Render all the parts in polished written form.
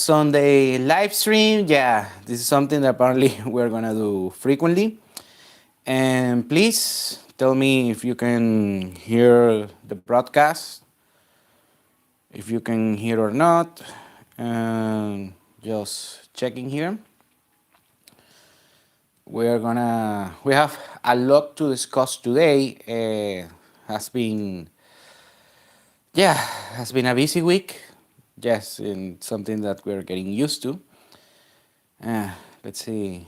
Sunday live stream. Yeah, this is something that apparently we're gonna do frequently. And please tell me if you can hear the broadcast, if you can hear or not. Just checking here. We have a lot to discuss today. Yeah, has been a busy week. Yes, and something that we're getting used to. Let's see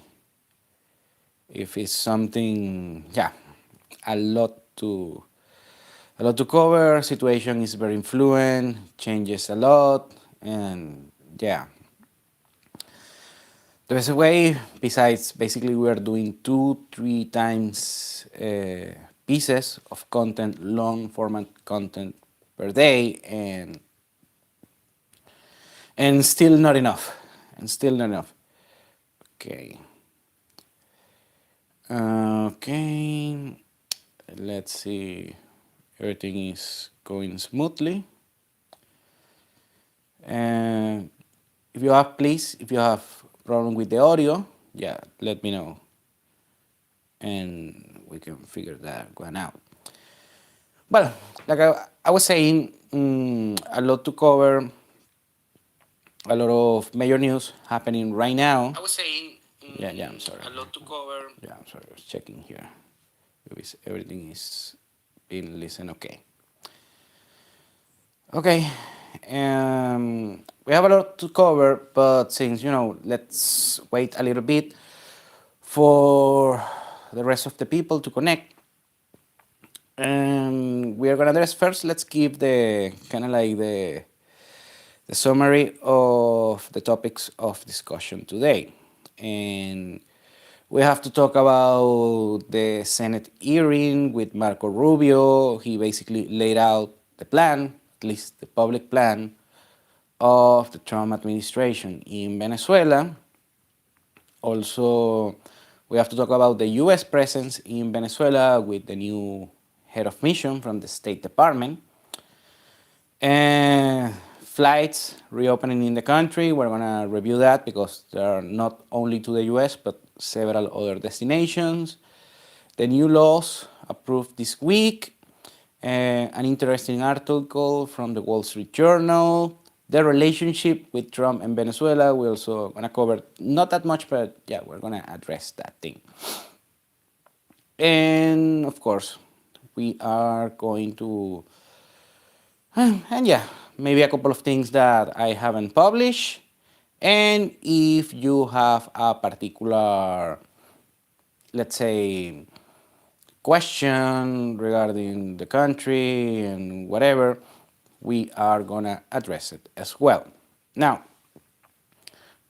if it's something. Yeah, a lot to a lot to cover. Situation is very fluent, changes a lot, and yeah. The best way, besides basically we are doing 2-3 times pieces of content, long format content per day, and still not enough, Okay. Okay. Let's see. Everything is going smoothly. And if you have problem with the audio, yeah, let me know, and we can figure that one out. Well, like I was saying, a lot to cover, a lot of major news happening right now. I was saying, I'm sorry. A lot to cover. Yeah, I'm sorry. I was checking here. Everything is being listened okay. Okay. We have a lot to cover, but since, let's wait a little bit for the rest of the people to connect. And we are going to address first, let's give the kind of like the summary of the topics of discussion today. And we have to talk about the Senate hearing with Marco Rubio. He basically laid out the plan, at least the public plan, of the Trump administration in Venezuela. Also, we have to talk about the U.S. presence in Venezuela with the new head of mission from the State Department. And flights reopening in the country, we're going to review that because there are not only to the US, but several other destinations. The new laws approved this week, an interesting article from the Wall Street Journal, the relationship with Trump and Venezuela. We're also going to cover, not that much, but yeah, we're going to address that thing. And of course, we are going to, and yeah, maybe a couple of things that I haven't published. And if you have a particular, let's say, question regarding the country and whatever, we are gonna address it as well. Now,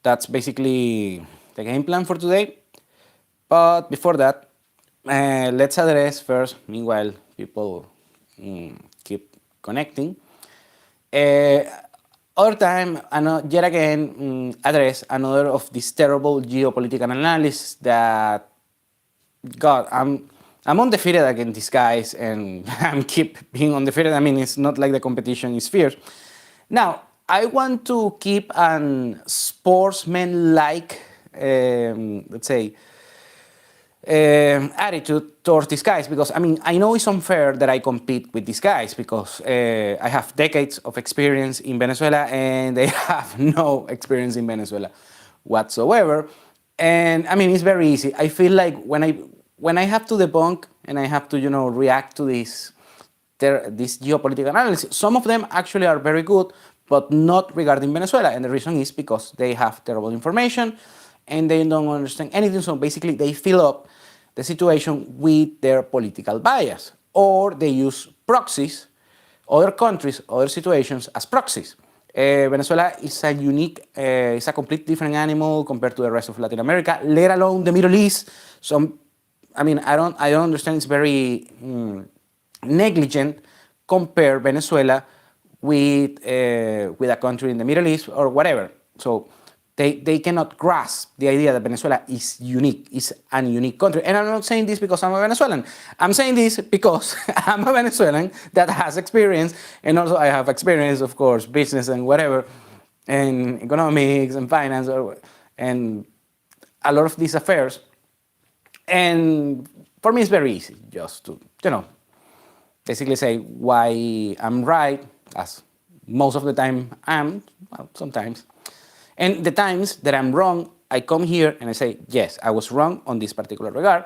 that's basically the game plan for today. But before that, let's address first, meanwhile, people keep connecting. Other time, yet again, address another of this terrible geopolitical analysis that, God, I'm undefeated against these guys, and I keep being undefeated. I mean, it's not like the competition is fierce. Now, I want to keep an sportsman-like, let's say, attitude towards these guys, because I mean, I know it's unfair that I compete with these guys because I have decades of experience in Venezuela and they have no experience in Venezuela whatsoever. And I mean, it's very easy. I feel like when I have to debunk and I have to, react to this geopolitical analysis, some of them actually are very good, but not regarding Venezuela. And the reason is because they have terrible information and they don't understand anything. So basically, they fill up the situation with their political bias, or they use proxies, other countries, other situations as proxies. Venezuela is is a complete different animal compared to the rest of Latin America, let alone the Middle East. So, I mean, I don't understand. It's very negligent compare Venezuela with a country in the Middle East or whatever. So they cannot grasp the idea that Venezuela is unique, is a unique country. And I'm not saying this because I'm a Venezuelan. I'm saying this because I'm a Venezuelan that has experience, and also I have experience, of course, business and whatever, and economics and finance, and a lot of these affairs. And for me, it's very easy just to, basically say why I'm right, as most of the time I'm, well, sometimes. And the times that I'm wrong, I come here and I say, yes, I was wrong on this particular regard.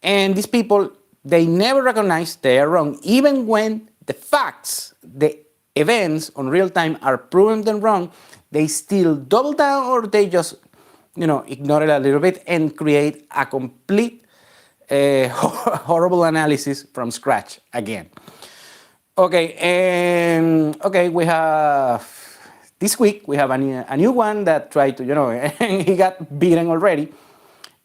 And these people, they never recognize they are wrong, even when the facts, the events on real time are proven them wrong, they still double down or they just, ignore it a little bit and create a complete horrible analysis from scratch again. Okay, and okay, we have this week we have a new one that tried to, and he got beaten already.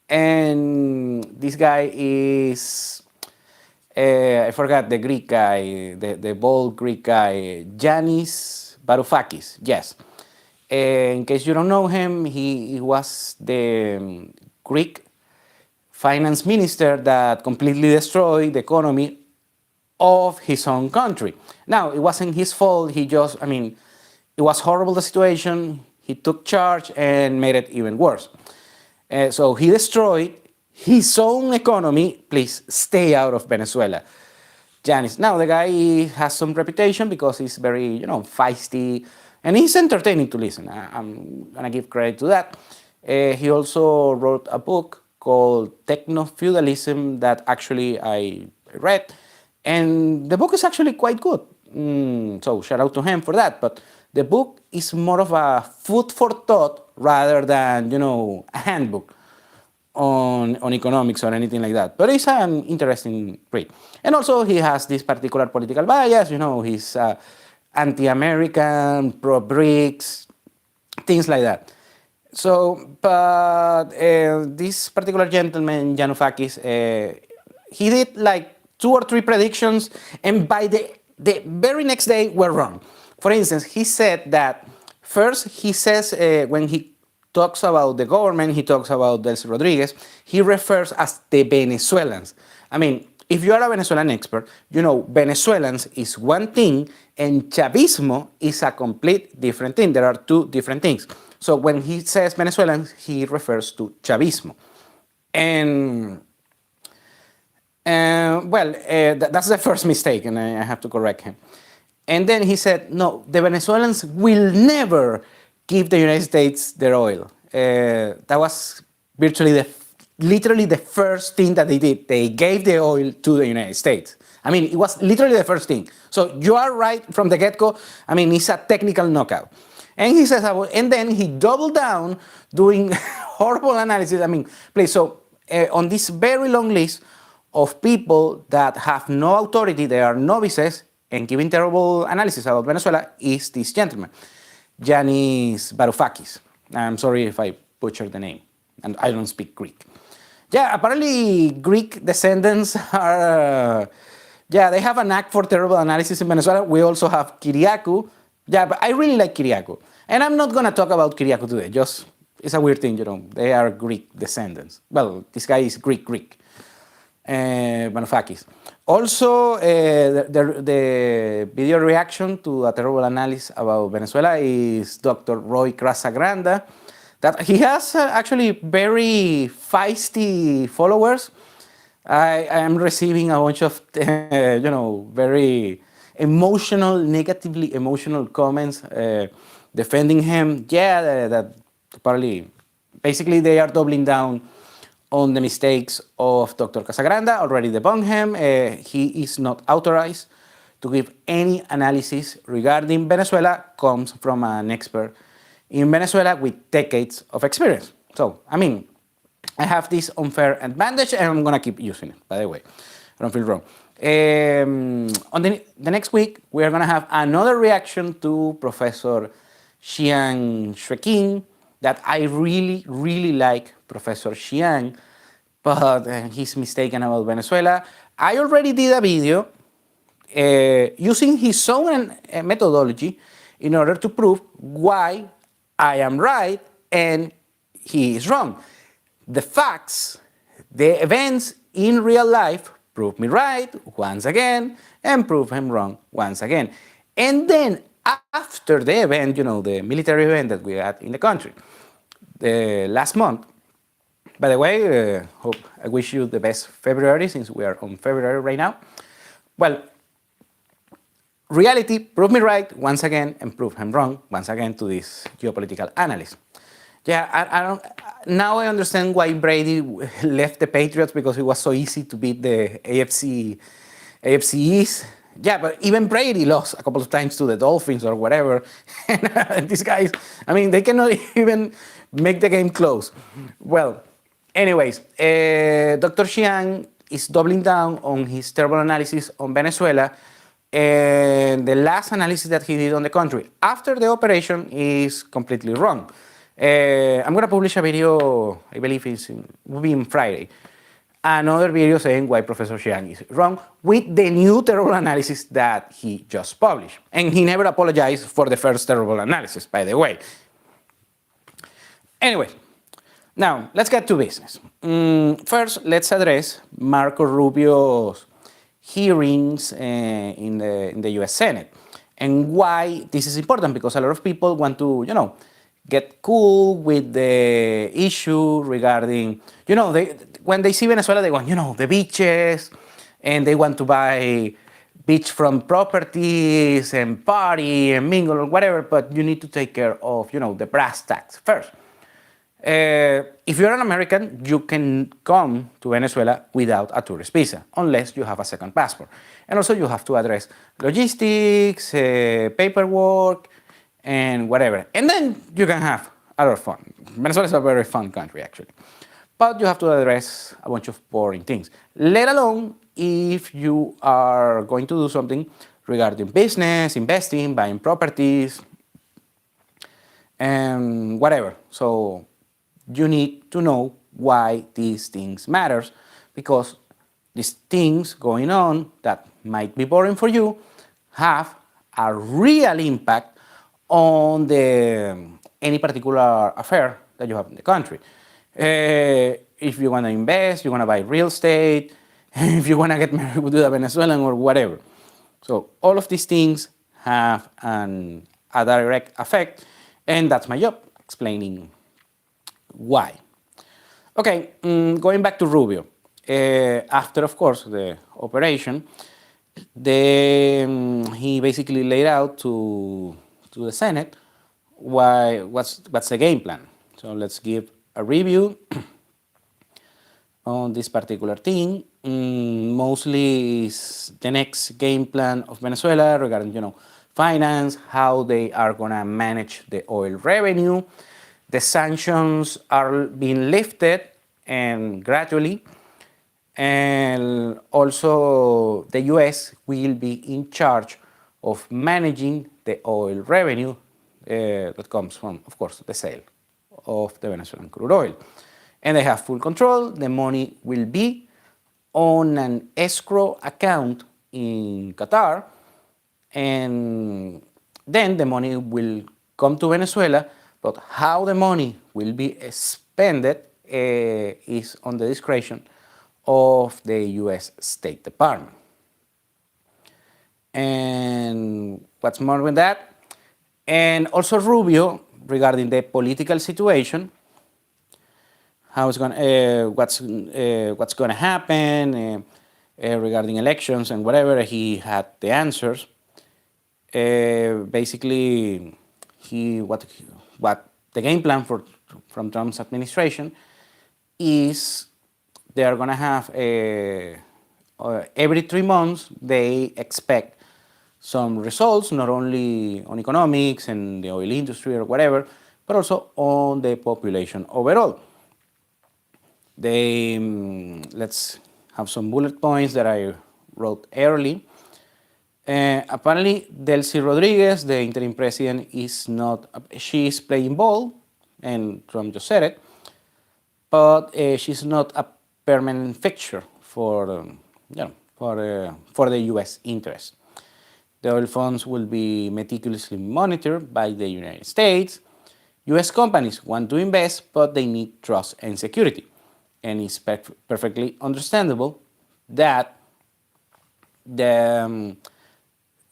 And this guy is, I forgot the Greek guy, the bold Greek guy, Yanis Varoufakis, yes. In case you don't know him, he was the Greek finance minister that completely destroyed the economy of his own country. Now, it wasn't his fault. He just, it was horrible, the situation. He took charge and made it even worse. So he destroyed his own economy. Please stay out of Venezuela. Janis. Now, the guy has some reputation because he's very, feisty, and he's entertaining to listen. I'm going to give credit to that. He also wrote a book called Techno-Feudalism that actually I read. And the book is actually quite good. So shout out to him for that. But the book is more of a food for thought rather than, a handbook on economics or anything like that. But it's an interesting read. And also he has this particular political bias. He's anti-American, pro-BRICS, things like that. So, but this particular gentleman, Varoufakis, he did like 2 or 3 predictions, and by the very next day were wrong. For instance, he said that first he says when he talks about the government, he talks about Delcy Rodriguez, he refers as the Venezuelans. If you are a Venezuelan expert, Venezuelans is one thing and Chavismo is a complete different thing. There are 2 different things. So when he says Venezuelans, he refers to Chavismo. And that's the first mistake, and I have to correct him. And then he said, no, the Venezuelans will never give the United States their oil. That was literally the first thing that they did. They gave the oil to the United States. It was literally the first thing. So you are right from the get-go. It's a technical knockout. And he says, and then he doubled down doing horrible analysis. Please, so on this very long list of people that have no authority, they are novices, and giving terrible analysis about Venezuela is this gentleman, Yanis Varoufakis. I'm sorry if I butchered the name, and I don't speak Greek. Yeah, apparently Greek descendants are, they have a knack for terrible analysis in Venezuela. We also have Kyriakou. Yeah, but I really like Kyriakou. And I'm not going to talk about Kyriakou today. Just, it's a weird thing, They are Greek descendants. Well, this guy is Greek. Varoufakis. Also, the video reaction to a terrible analysis about Venezuela is Dr. Roy Casagranda. That he has actually very feisty followers. I am receiving a bunch of, very negatively emotional comments defending him. Yeah, that probably, basically they are doubling down on the mistakes of Dr. Casagranda, already debunked him. He is not authorized to give any analysis regarding Venezuela, comes from an expert in Venezuela with decades of experience. So, I have this unfair advantage and I'm gonna keep using it, by the way. I don't feel wrong. On the next week, we are gonna have another reaction to Professor Xiang Shueqing, that I really, really like Professor Xiang, but he's mistaken about Venezuela. I already did a video using his own methodology in order to prove why I am right and he is wrong. The facts, the events in real life prove me right once again and prove him wrong once again. And then after the event, the military event that we had in the country last month. By the way, hope I wish you the best February, since we are on February right now. Well, reality proved me right once again and proved him wrong once again to this geopolitical analyst. Yeah, I don't. Now I understand why Brady left the Patriots, because it was so easy to beat the AFC East. Yeah, but even Brady lost a couple of times to the Dolphins or whatever. And these guys, I mean, they cannot even make the game close. Well, anyways, Dr. Xiang is doubling down on his terrible analysis on Venezuela, and the last analysis that he did on the country after the operation is completely wrong. I'm going to publish a video, I believe will be on Friday, another video saying why Professor Xiang is wrong with the new terrible analysis that he just published. And he never apologized for the first terrible analysis, by the way. Anyway, now let's get to business. First, let's address Marco Rubio's hearings in the US Senate and why this is important, because a lot of people want to, get cool with the issue regarding, when they see Venezuela, they want, the beaches, and they want to buy beachfront properties and party and mingle or whatever, but you need to take care of, the brass tacks first. If you're an American, you can come to Venezuela without a tourist visa, unless you have a second passport. And also you have to address logistics, paperwork, and whatever. And then you can have a lot of fun. Venezuela is a very fun country, actually. But you have to address a bunch of boring things, let alone if you are going to do something regarding business, investing, buying properties, and whatever. So you need to know why these things matters, because these things going on that might be boring for you have a real impact on any particular affair that you have in the country. If you want to invest, you want to buy real estate, if you want to get married with a Venezuelan or whatever. So all of these things have a direct effect, and that's my job, explaining why. Okay, going back to Rubio. After, of course, the operation, he basically laid out to the Senate what's the game plan. So let's give a review on this particular thing. Mostly is the next game plan of Venezuela regarding, finance, how they are gonna manage the oil revenue. The sanctions are being lifted and gradually, and also the US will be in charge of managing the oil revenue that comes from, of course, the sale of the Venezuelan crude oil. And they have full control. The money will be on an escrow account in Qatar, and then the money will come to Venezuela, but how the money will be spent is on the discretion of the US State Department. And what's more than that? And also Rubio, regarding the political situation, how it's going, what's going to happen regarding elections and whatever, he had the answers. Basically, what the game plan from Trump's administration is they are going to have every 3 months they expect some results, not only on economics and the oil industry or whatever, but also on the population overall. Let's have some bullet points that I wrote early. Apparently, Delcy Rodriguez, the interim president, she is playing ball, and Trump just said it, but she's not a permanent fixture for the U.S. interest. The oil funds will be meticulously monitored by the United States. U.S. companies want to invest, but they need trust and security. And it's perfectly understandable that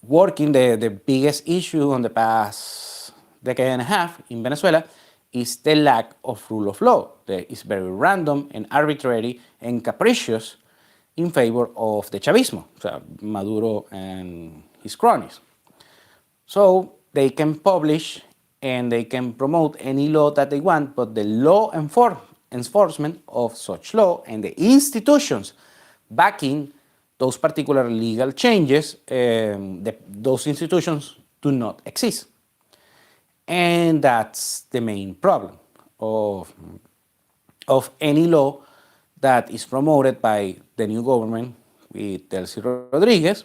working, the biggest issue on the past decade and a half in Venezuela is the lack of rule of law. It's very random and arbitrary and capricious in favor of the Chavismo, so Maduro and his cronies. So they can publish and they can promote any law that they want, but the law enforcement of such law and the institutions backing those particular legal changes, those institutions do not exist. And that's the main problem of any law that is promoted by the new government with Delcy Rodriguez.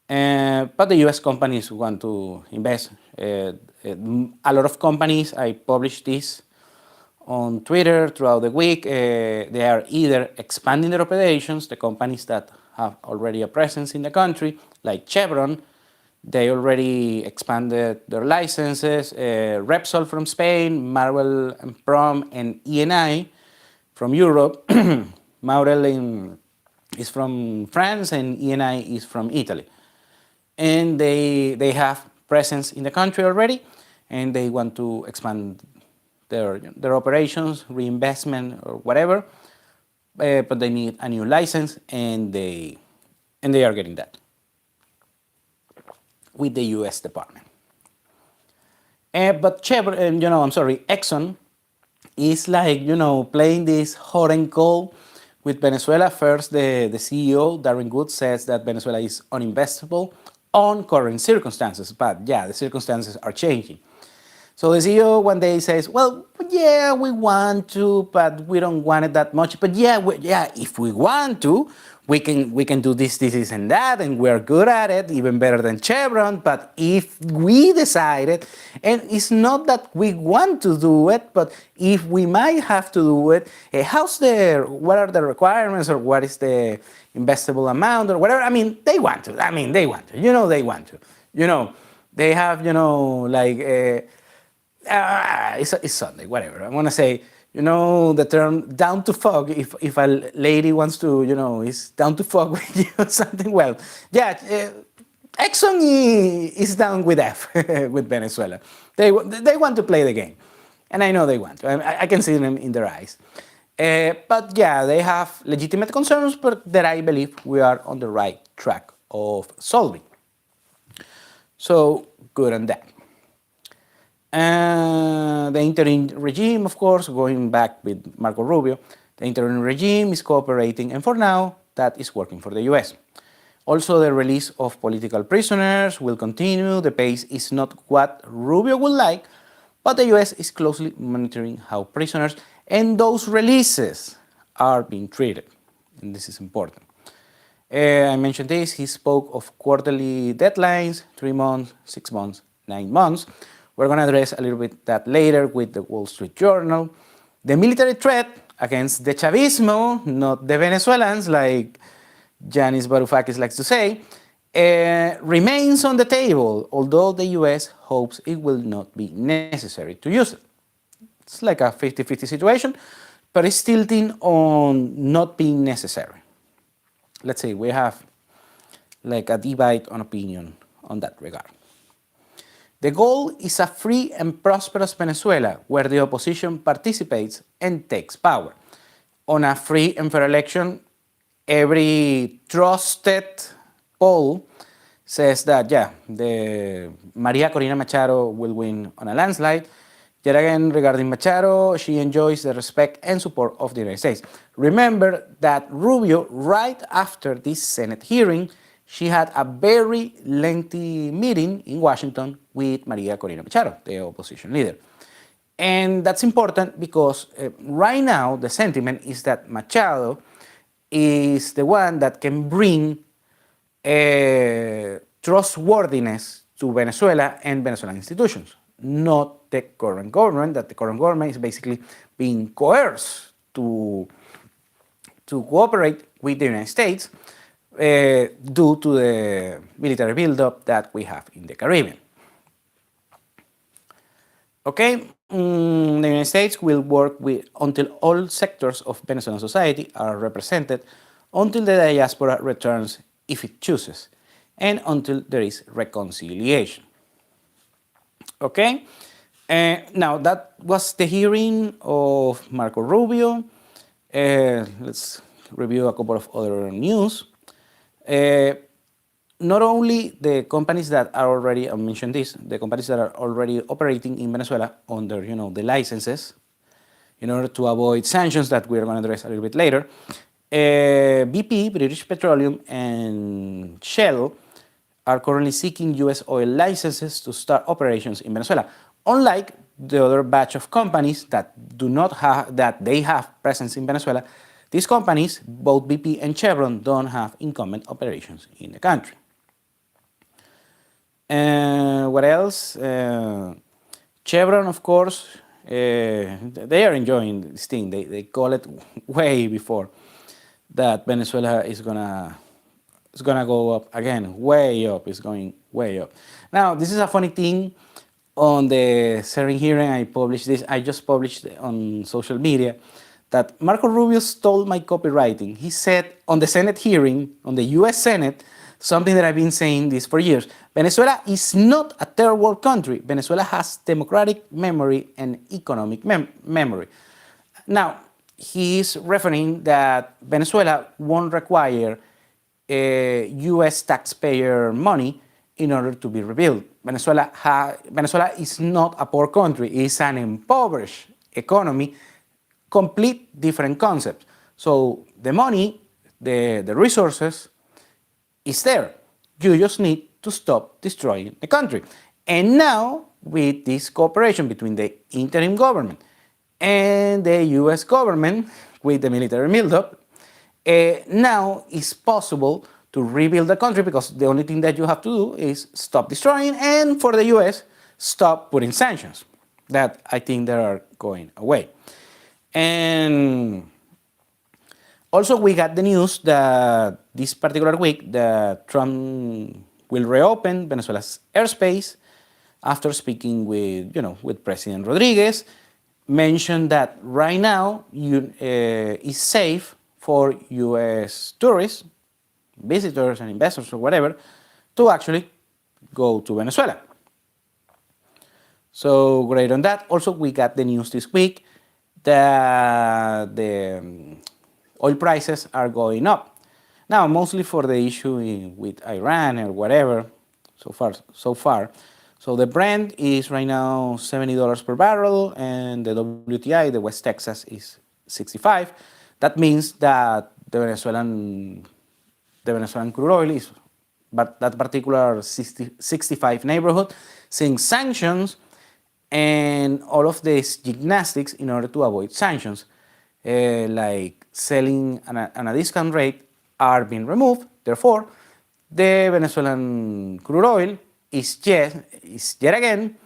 But the US companies want to invest. A lot of companies, I published this on Twitter throughout the week, they are either expanding their operations, the companies that have already a presence in the country, like Chevron, they already expanded their licenses, Repsol from Spain, Marvel and Prom, and Eni from Europe. Marvel is from France and Eni is from Italy. And they have presence in the country already, and they want to expand their operations, reinvestment, or whatever, but they need a new license, and they are getting that with the U.S. Department. But Chevron, Exxon is like, playing this hot and cold with Venezuela. First, the CEO, Darren Good, says that Venezuela is uninvestable on current circumstances, but yeah, the circumstances are changing. So the CEO one day says, well, yeah, we want to, but we don't want it that much. But yeah, if we want to, we can do this, and that, and we're good at it, even better than Chevron. But if we decided, and it's not that we want to do it, but if we might have to do it, what are the requirements, or what is the investable amount, or whatever? I mean, they want to. They want to. They have, it's Sunday, whatever. I want to say, the term down to fuck, if a lady wants to, is down to fuck with you or something, well, yeah, Exxon is down with F with Venezuela. They want to play the game. And I know they want to. I can see them in their eyes. But yeah, they have legitimate concerns, but that I believe we are on the right track of solving. So, good on that. The interim regime, of course, going back with Marco Rubio, the interim regime is cooperating, and for now, that is working for the US. Also, the release of political prisoners will continue. The pace is not what Rubio would like, but the US is closely monitoring how prisoners and those releases are being treated. And this is important. I mentioned this, he spoke of quarterly deadlines, 3 months, 6 months, 9 months. We're going to address a little bit that later with the Wall Street Journal. The military threat against the Chavismo, not the Venezuelans, like Yanis Varoufakis likes to say, remains on the table, although the US hopes it will not be necessary to use it. It's like a 50-50 situation, but it's tilting on not being necessary. Let's say we have like a divide on opinion on that regard. The goal is a free and prosperous Venezuela where the opposition participates and takes power. On a free and fair election, every trusted poll says that, yeah, the Maria Corina Machado will win on a landslide. Yet again, regarding Machado, she enjoys the respect and support of the United States. Remember that Rubio, right after this Senate hearing, she had a very lengthy meeting in Washington with Maria Corina Machado, the opposition leader. And that's important because right now the sentiment is that Machado is the one that can bring trustworthiness to Venezuela and Venezuelan institutions, not the current government, that the current government is basically being coerced to cooperate with the United States due to the military buildup that we have in the Caribbean. Okay, the United States will work until all sectors of Venezuelan society are represented, until the diaspora returns if it chooses. and until there is reconciliation. Okay? Now, that was the hearing of Marco Rubio. Let's review a couple of other news. Not only the companies that are already, I mentioned this, the companies that are already operating in Venezuela under, the licenses, in order to avoid sanctions that we're going to address a little bit later. BP, British Petroleum, and Shell are currently seeking U.S. oil licenses to start operations in Venezuela. Unlike the other batch of companies that do not have, that they have presence in Venezuela, these companies, both BP and Chevron, don't have incumbent operations in the country. What else? Chevron, of course, they are enjoying this thing. They call it way before that Venezuela is gonna go up again, way up. It's going way up. Now, this is a funny thing. On the Senate hearing, I just published on social media that Marco Rubio stole my copywriting. He said on the Senate hearing, on the US Senate, something that I've been saying this for years. Venezuela is not a third world country. Venezuela has democratic memory and economic memory. Now, he's referring that Venezuela won't require US taxpayer money in order to be rebuilt. Venezuela is not a poor country. It's an impoverished economy, complete different concepts. So the money, the resources is there. You just need to stop destroying the country. And now, with this cooperation between the interim government and the US government, with the military buildup, now it's possible to rebuild the country, because the only thing that you have to do is stop destroying, and for the US, stop putting sanctions that I think they are going away. And also, we got the news that this particular week that Trump will reopen Venezuela's airspace after speaking with President Rodriguez. Mentioned that right now it's safe for US tourists, visitors and investors or whatever, to actually go to Venezuela. So great on that. Also, we got the news this week that the oil prices are going up. Now, mostly for the issue with Iran or whatever, so far. So the Brent is right now $70 per barrel, and the WTI, the West Texas, is 65. That means that the Venezuelan crude oil is, but that particular 65 neighborhood, seeing sanctions and all of these gymnastics in order to avoid sanctions, like selling at a discount rate, are being removed. Therefore, the Venezuelan crude oil is yet again,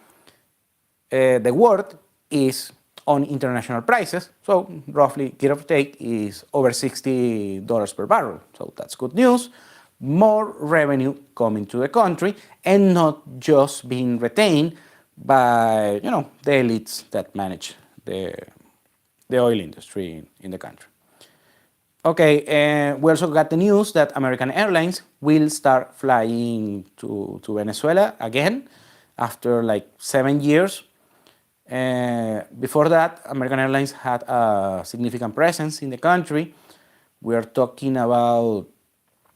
the world is on international prices, so roughly, give or take, is over $60 per barrel. So that's good news. More revenue coming to the country and not just being retained by the elites that manage the oil industry in the country. Okay, we also got the news that American Airlines will start flying to Venezuela again after like 7 years. Before that, American Airlines had a significant presence in the country. We are talking about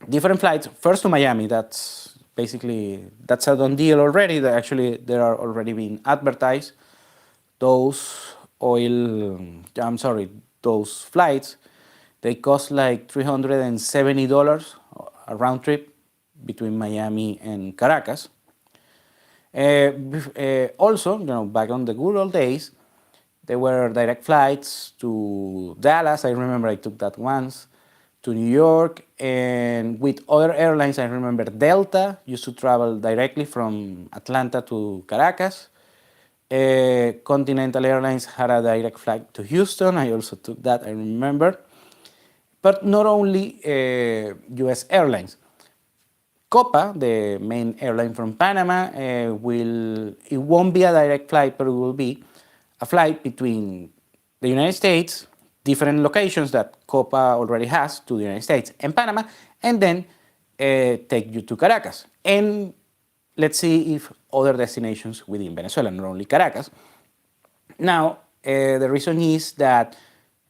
different flights. First to Miami, that's a done deal already. They are already being advertised. Those flights, they cost like $370 a round trip between Miami and Caracas. Also, back on the good old days, there were direct flights to Dallas. I remember I took that once, to New York, and with other airlines, I remember Delta used to travel directly from Atlanta to Caracas. Continental Airlines had a direct flight to Houston. I also took that, I remember. But not only US airlines. Copa, the main airline from Panama, it won't be a direct flight, but it will be a flight between the United States, different locations that Copa already has to the United States and Panama, and then take you to Caracas. And let's see if other destinations within Venezuela, not only Caracas. Now, the reason is that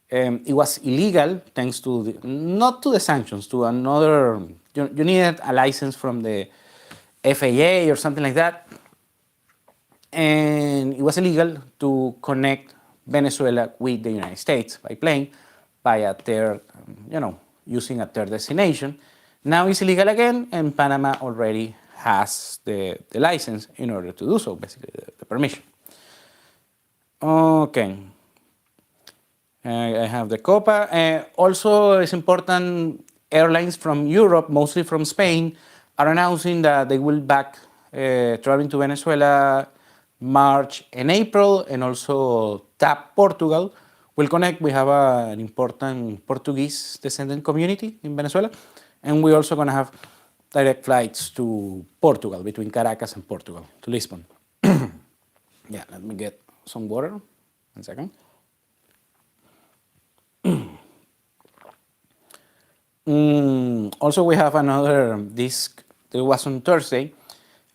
it was illegal thanks to, not to the sanctions, to another, you needed a license from the FAA or something like that. And it was illegal to connect Venezuela with the United States by plane, by a third, using a third destination. Now it's illegal again, and Panama already has the license in order to do so, basically, the permission. Okay. I have the Copa. Also, it's important, airlines from Europe, mostly from Spain, are announcing that they will back traveling to Venezuela March and April, and also TAP Portugal will connect. We have an important Portuguese descendant community in Venezuela, and we're also going to have direct flights to Portugal, between Caracas and Portugal, to Lisbon. Yeah, let me get some water. 1 second. Also, we have another disc that was on Thursday.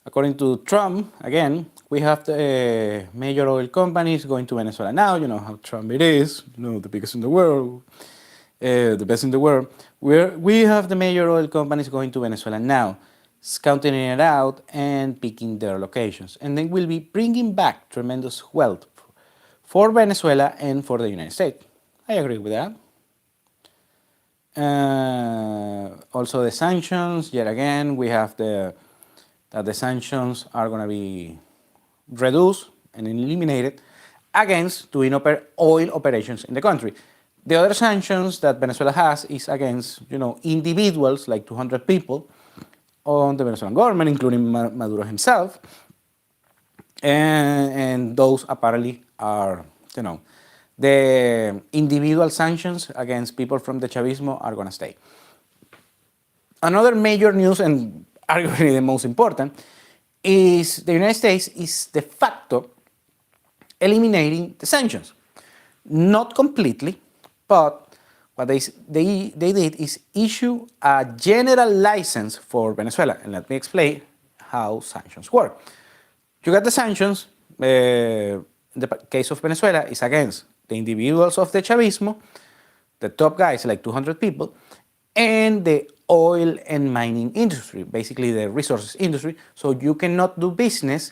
According to Trump, again, we have the major oil companies going to Venezuela now. You know how Trump it is, the biggest in the world, the best in the world. We have the major oil companies going to Venezuela now, scouting it out and picking their locations. And they will be bringing back tremendous wealth for Venezuela and for the United States. I agree with that. Also the sanctions, yet again, we have that the sanctions are going to be reduced and eliminated against doing oil operations in the country. The other sanctions that Venezuela has is against, individuals, like 200 people on the Venezuelan government, including Maduro himself. And those apparently are, the individual sanctions against people from the Chavismo are going to stay. Another major news, and arguably the most important, is the United States is de facto eliminating the sanctions. Not completely, but what they did is issue a general license for Venezuela. And let me explain how sanctions work. You got the sanctions, in the case of Venezuela, is against the individuals of the Chavismo, the top guys, like 200 people, and the oil and mining industry, basically the resources industry. So you cannot do business,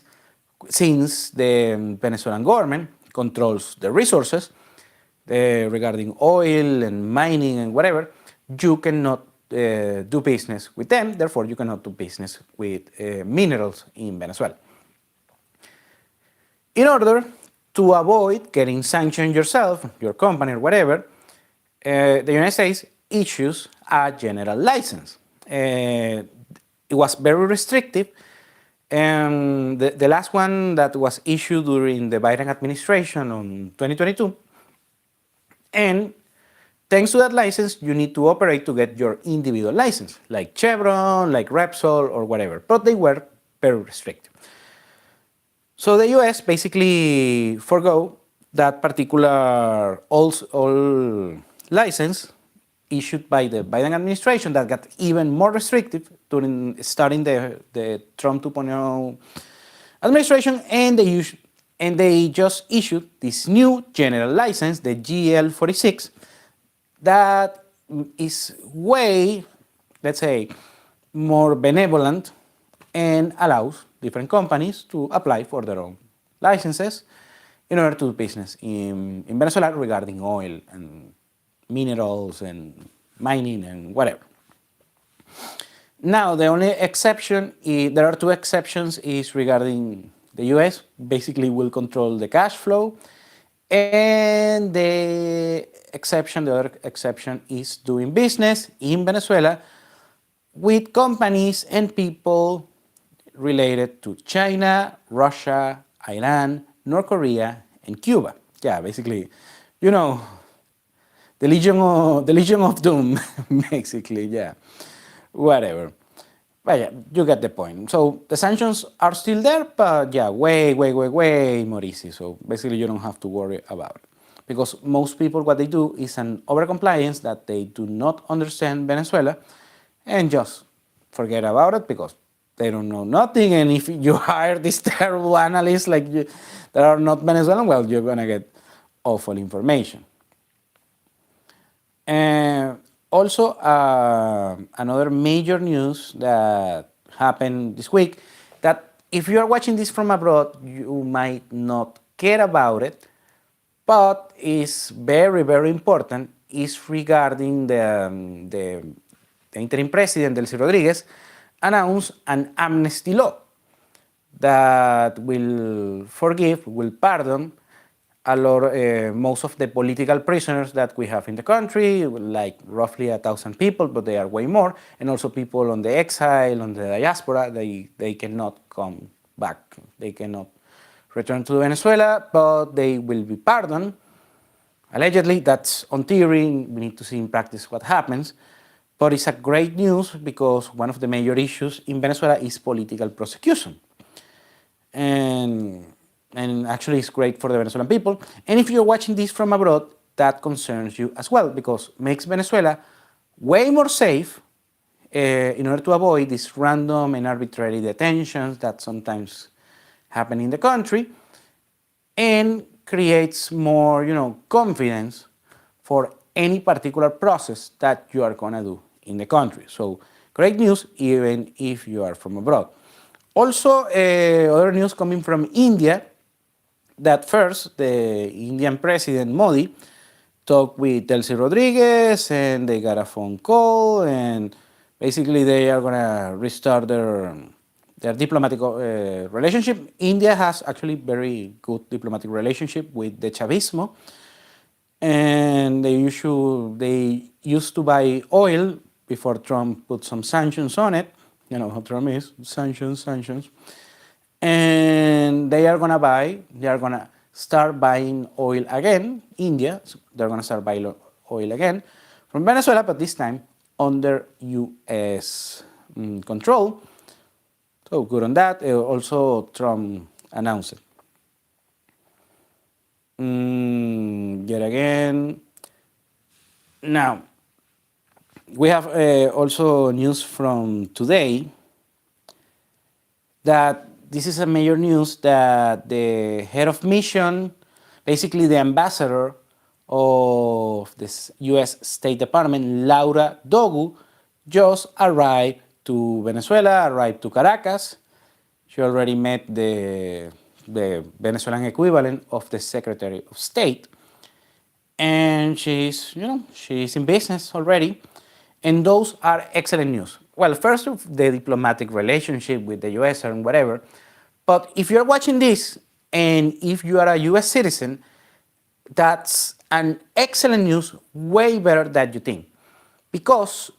since the Venezuelan government controls the resources regarding oil and mining and whatever. You cannot do business with them, therefore you cannot do business with minerals in Venezuela. In order to avoid getting sanctioned yourself, your company or whatever, the United States issues a general license. It was very restrictive, and the last one that was issued during the Biden administration on 2022. And thanks to that license, you need to operate to get your individual license, like Chevron, like Repsol, or whatever. But they were very restrictive. So the US basically forgo that particular all license issued by the Biden administration that got even more restrictive during starting the Trump 2.0 administration, and they just issued this new general license, the GL46, that is way, let's say, more benevolent and allows different companies to apply for their own licenses in order to do business in Venezuela regarding oil and minerals and mining and whatever. Now, the only exception, there are two exceptions, is regarding the US. Basically will control the cash flow, and the other exception is doing business in Venezuela with companies and people related to China, Russia, Iran, North Korea, and Cuba. Yeah, basically, the Legion of Doom, basically, yeah, whatever. But yeah, you get the point. So the sanctions are still there, but yeah, way more easy. So basically, you don't have to worry about it. Because most people, what they do is an overcompliance that they do not understand Venezuela and just forget about it because they don't know nothing. And if you hire these terrible analysts that are not Venezuelan, well, you're gonna get awful information. And also, another major news that happened this week, that if you are watching this from abroad, you might not care about it, but is very, very important, is regarding the interim president, Delcy Rodriguez, announced an amnesty law that will forgive, will pardon most of the political prisoners that we have in the country, like roughly 1,000 people, but they are way more, and also people on the exile, on the diaspora, they cannot come back. They cannot return to Venezuela, but they will be pardoned. Allegedly, that's on theory. We need to see in practice what happens. But it's a great news because one of the major issues in Venezuela is political prosecution. And actually it's great for the Venezuelan people. And if you're watching this from abroad, that concerns you as well, because it makes Venezuela way more safe in order to avoid these random and arbitrary detentions that sometimes happen in the country, and creates more, confidence for any particular process that you are gonna do in the country. So great news, even if you are from abroad. Also, other news coming from India, that first, the Indian President Modi talked with Delcy Rodriguez, and they got a phone call, and basically they are gonna restart their diplomatic relationship. India has actually very good diplomatic relationship with the Chavismo, and they used to buy oil before Trump put some sanctions on it. You know how Trump is, sanctions. And they are gonna start buying oil again. India, so they're gonna start buying oil again from Venezuela, but this time under U.S. control. So good on that. Also, Trump announced it. Yet again. Now, we have also news from today that this is a major news that the head of mission, basically the ambassador of the U.S. State Department, Laura Dogu, just arrived to Venezuela, arrived to Caracas. She already met the Venezuelan equivalent of the Secretary of State. And she's in business already. And those are excellent news. Well, first of the diplomatic relationship with the US and whatever. But if you're watching this and if you are a US citizen, that's an excellent news, way better than you think. Because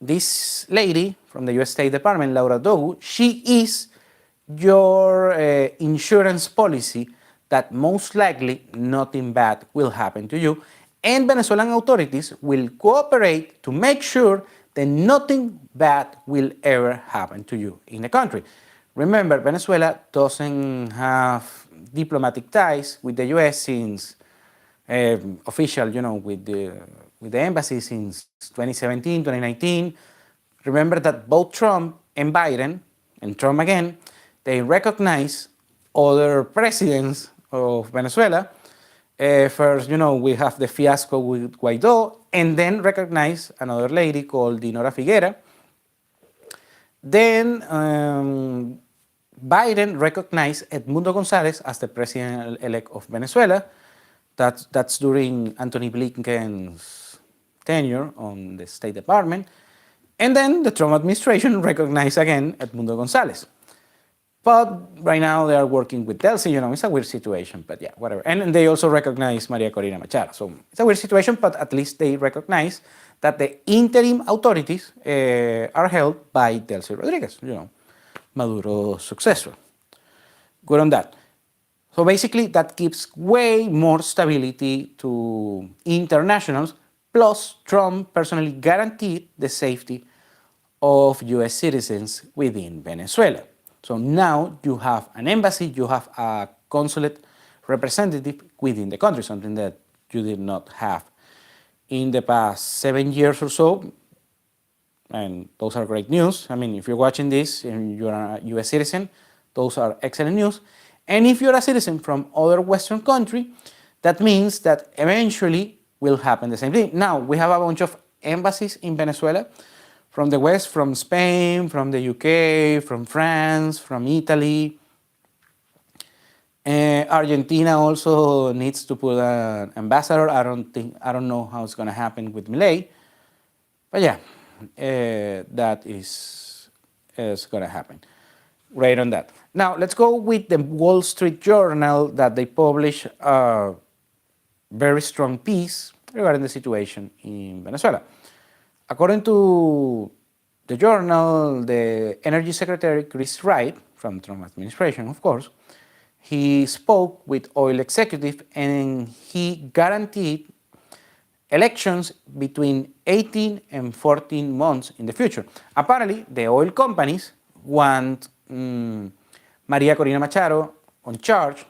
this lady from the US State Department, Laura Dogu, she is your insurance policy that most likely nothing bad will happen to you, and Venezuelan authorities will cooperate to make sure that nothing bad will ever happen to you in the country. Remember, Venezuela doesn't have diplomatic ties with the US since official, with the embassy since 2017, 2019. Remember that both Trump and Biden, and Trump again, they recognize other presidents of Venezuela. First, we have the fiasco with Guaido, and then recognize another lady called Dinora Figuera. Then Biden recognized Edmundo González as the president-elect of Venezuela. That's during Antony Blinken's tenure on the State Department. And then the Trump administration recognized again Edmundo González. But right now they are working with Delcy, it's a weird situation, but yeah, whatever. And they also recognize Maria Corina Machado. So it's a weird situation, but at least they recognize that the interim authorities are held by Delcy Rodriguez, Maduro's successor. Good on that. So basically that gives way more stability to internationals, plus Trump personally guaranteed the safety of US citizens within Venezuela. So now you have an embassy, you have a consulate representative within the country, something that you did not have in the past 7 years or so. and those are great news. I mean, if you're watching this and you're a US citizen, those are excellent news. And if you're a citizen from other Western country, that means that eventually will happen the same thing. Now, we have a bunch of embassies in Venezuela from the West, from Spain, from the UK, from France, from Italy. Argentina also needs to put an ambassador. I don't know how it's going to happen with Milei. But yeah, that is going to happen. Right on that. Now, let's go with the Wall Street Journal that they publish a very strong piece regarding the situation in Venezuela. According to the journal, the Energy Secretary, Chris Wright, from the Trump administration, of course, he spoke with oil executives and he guaranteed elections between 18 and 14 months in the future. Apparently, the oil companies want Maria Corina Machado on charge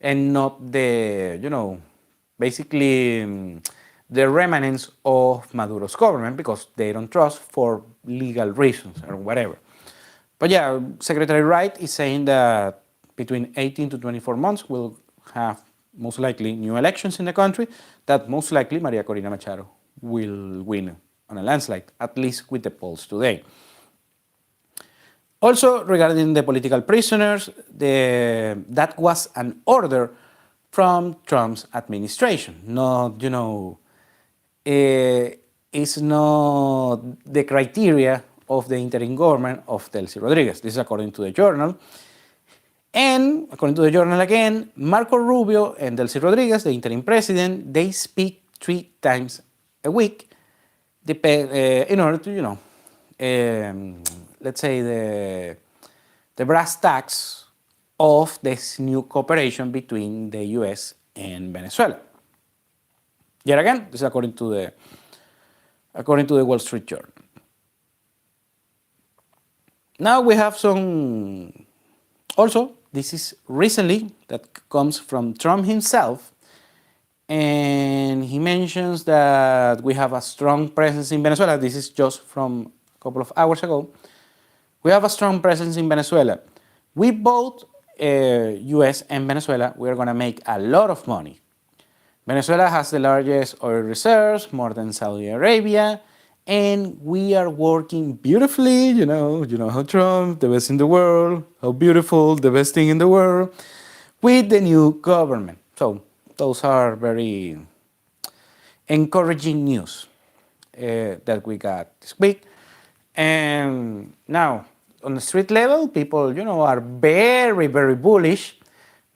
and not the, basically the remnants of Maduro's government because they don't trust for legal reasons or whatever. But yeah, Secretary Wright is saying that between 18 to 24 months we'll have most likely new elections in the country, that most likely Maria Corina Machado will win on a landslide, at least with the polls today. Also, regarding the political prisoners, that was an order from Trump's administration. Not, it's not the criteria of the interim government of Delcy Rodriguez. This is according to the journal. And according to the journal again, Marco Rubio and Delcy Rodriguez, the interim president, they speak 3 times a week in order to, let's say the brass tacks of this new cooperation between the US and Venezuela. Yet again, this is according to the Wall Street Journal. Now we have some, also, this is recently, that comes from Trump himself, and he mentions that we have a strong presence in Venezuela. This is just from a couple of hours ago. We have a strong presence in Venezuela. We both, US and Venezuela, we're going to make a lot of money. Venezuela has the largest oil reserves, more than Saudi Arabia, and we are working beautifully, you know how Trump, the best in the world, how beautiful, the best thing in the world, with the new government. So those are very encouraging news that we got this week. And now, on the street level, people, are very, very bullish.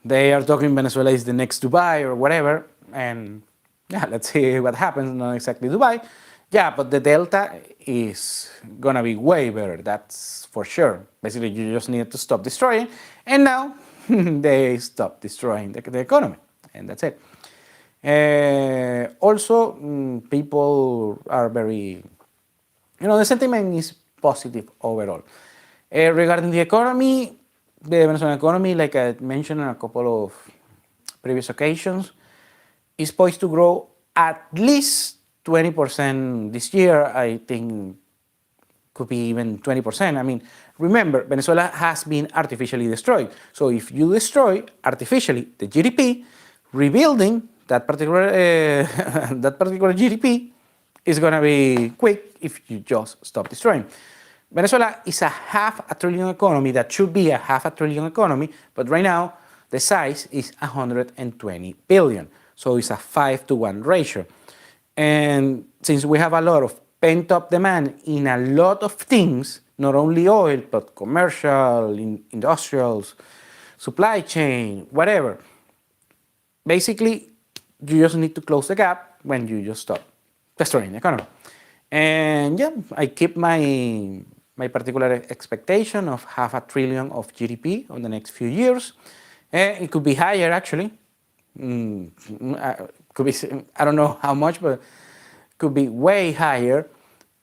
They are talking Venezuela is the next Dubai or whatever. And yeah, let's see what happens. Not exactly Dubai. Yeah, but the Delta is going to be way better. That's for sure. Basically, you just need to stop destroying. And now they stop destroying the economy. And that's it. Also, people are very, the sentiment is positive overall. Regarding the economy, the Venezuelan economy, like I mentioned on a couple of previous occasions, is poised to grow at least 20% this year. I think could be even 20%. I mean, remember, Venezuela has been artificially destroyed. So if you destroy artificially the GDP, rebuilding that particular GDP is going to be quick if you just stop destroying. Venezuela is a $500 billion economy that should be a $500 billion economy, but right now the size is 120 billion. So it's a 5-to-1 ratio. And since we have a lot of pent-up demand in a lot of things, not only oil, but commercial, industrials, supply chain, whatever, basically, you just need to close the gap when you just stop destroying the economy. And yeah, I keep my particular expectation of $500 billion of GDP on the next few years. It could be higher, actually. Could be, I don't know how much, but could be way higher.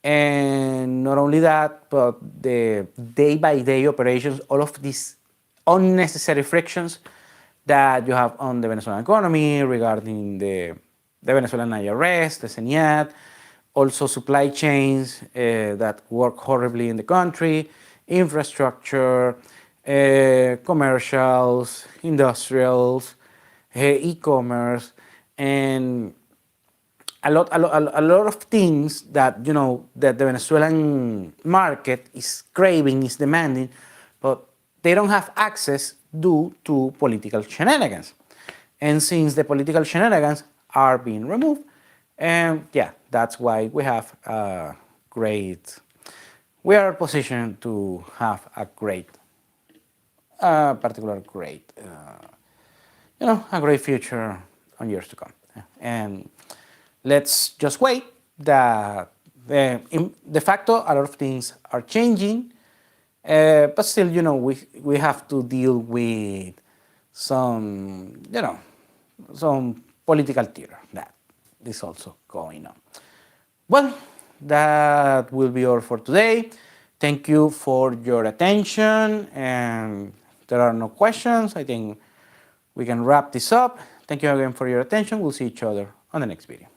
And not only that, but the day-by-day operations, all of these unnecessary frictions that you have on the Venezuelan economy regarding the Venezuelan IRS, the CENIAT, also supply chains that work horribly in the country, infrastructure, commercials, industrials, e-commerce, and a lot of things that that the Venezuelan market is craving, is demanding, but they don't have access due to political shenanigans. And since the political shenanigans are being removed, and yeah, that's why we have a great, we are positioned to have a great, particular great, a great future on years to come. And let's just wait that de facto a lot of things are changing, but still, we have to deal with some, some political theater that is also going on. Well, that will be all for today. Thank you for your attention, and if there are no questions, I think we can wrap this up. Thank you again for your attention. We'll see each other on the next video.